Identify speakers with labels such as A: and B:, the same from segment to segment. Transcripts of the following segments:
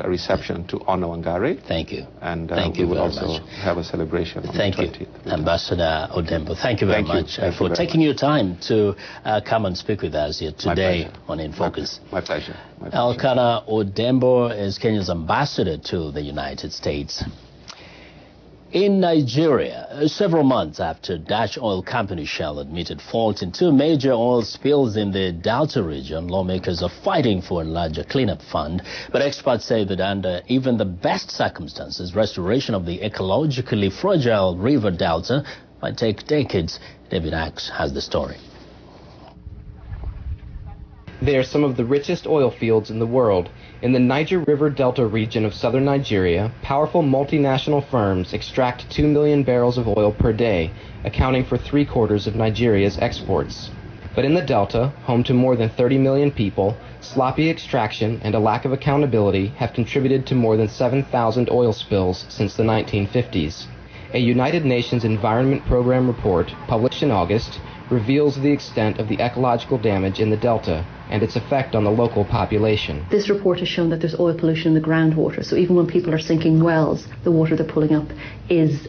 A: a reception to honor Wangari.
B: Thank you.
A: And
B: thank
A: we
B: you
A: will
B: very
A: also
B: much.
A: have a celebration on
B: thank
A: the 20th.
B: You, Ambassador Odembo. Thank you very much for taking your time to come and speak with us here today on In Focus.
A: My pleasure.
B: Elkanah Odembo is Kenya's ambassador to the United States. In Nigeria, several months after Dutch oil company Shell admitted fault in two major oil spills in the Delta region, lawmakers are fighting for a larger cleanup fund. But experts say that under even the best circumstances, restoration of the ecologically fragile river delta might take decades. David Axe has the story.
C: They are some of the richest oil fields in the world. In the Niger River Delta region of southern Nigeria, powerful multinational firms extract 2 million barrels of oil per day, accounting for 3/4 of Nigeria's exports. But in the Delta, home to more than 30 million people, sloppy extraction and a lack of accountability have contributed to more than 7,000 oil spills since the 1950s. A United Nations Environment Program report, published in August, reveals the extent of the ecological damage in the Delta and its effect on the local population.
D: This report has shown that there's oil pollution in the groundwater, so even when people are sinking wells, the water they're pulling up is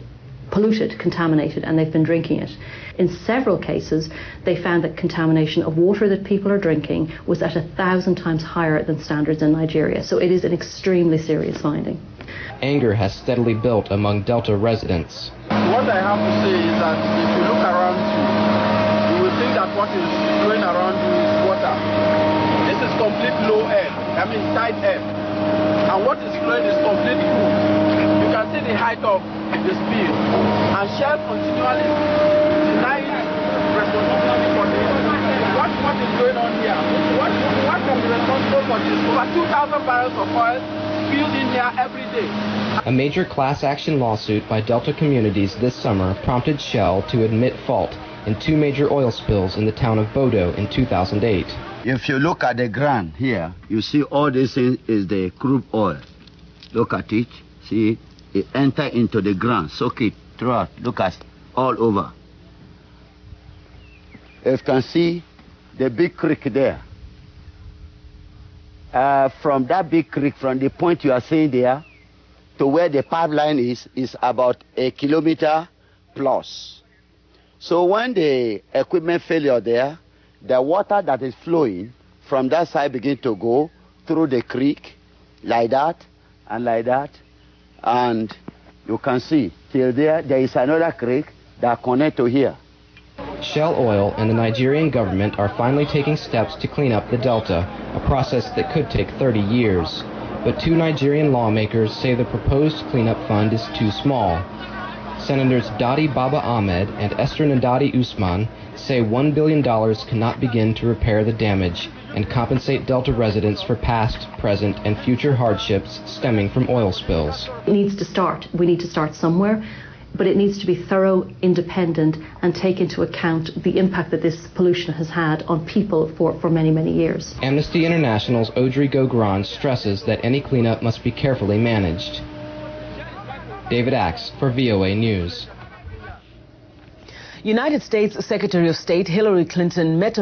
D: polluted, contaminated, and they've been drinking it. In several cases, they found that contamination of water that people are drinking was at 1,000 times higher than standards in Nigeria, so it is an extremely serious finding.
C: Anger has steadily built among Delta residents.
E: What I have to say is that if you look around you will think that what is flowing around you is water. This is complete low air, side air. And what is flowing is complete cool. You can see the height of the spill. And Shell continually denies responsibility for this. What is going on here? What can be responsible for this? Over 2,000 barrels of oil spilled in here every day.
C: A major class action lawsuit by Delta communities this summer prompted Shell to admit fault in two major oil spills in the town of Bodo in 2008.
F: If you look at the ground here, you see all this is the crude oil. Look at it. See, it enter into the ground, soak it throughout. Look at all over. You can see the big creek there. From that big creek, from the point you are seeing there to where the pipeline is about 1 kilometer plus. So when the equipment failure there, the water that is flowing from that side begin to go through the creek like that and like that. And you can see till there is another creek that connect to here.
C: Shell Oil and the Nigerian government are finally taking steps to clean up the Delta, a process that could take 30 years. But two Nigerian lawmakers say the proposed cleanup fund is too small. Senators Dadi Baba Ahmed and Esther Nadadi Usman say $1 billion cannot begin to repair the damage and compensate Delta residents for past, present, and future hardships stemming from oil spills.
D: It needs to start. We need to start somewhere, but it needs to be thorough, independent, and take into account the impact that this pollution has had on people for many, many years.
C: Amnesty International's Audrey Gogran stresses that any cleanup must be carefully managed. David Axe for VOA News.
G: United States Secretary of State Hillary Clinton met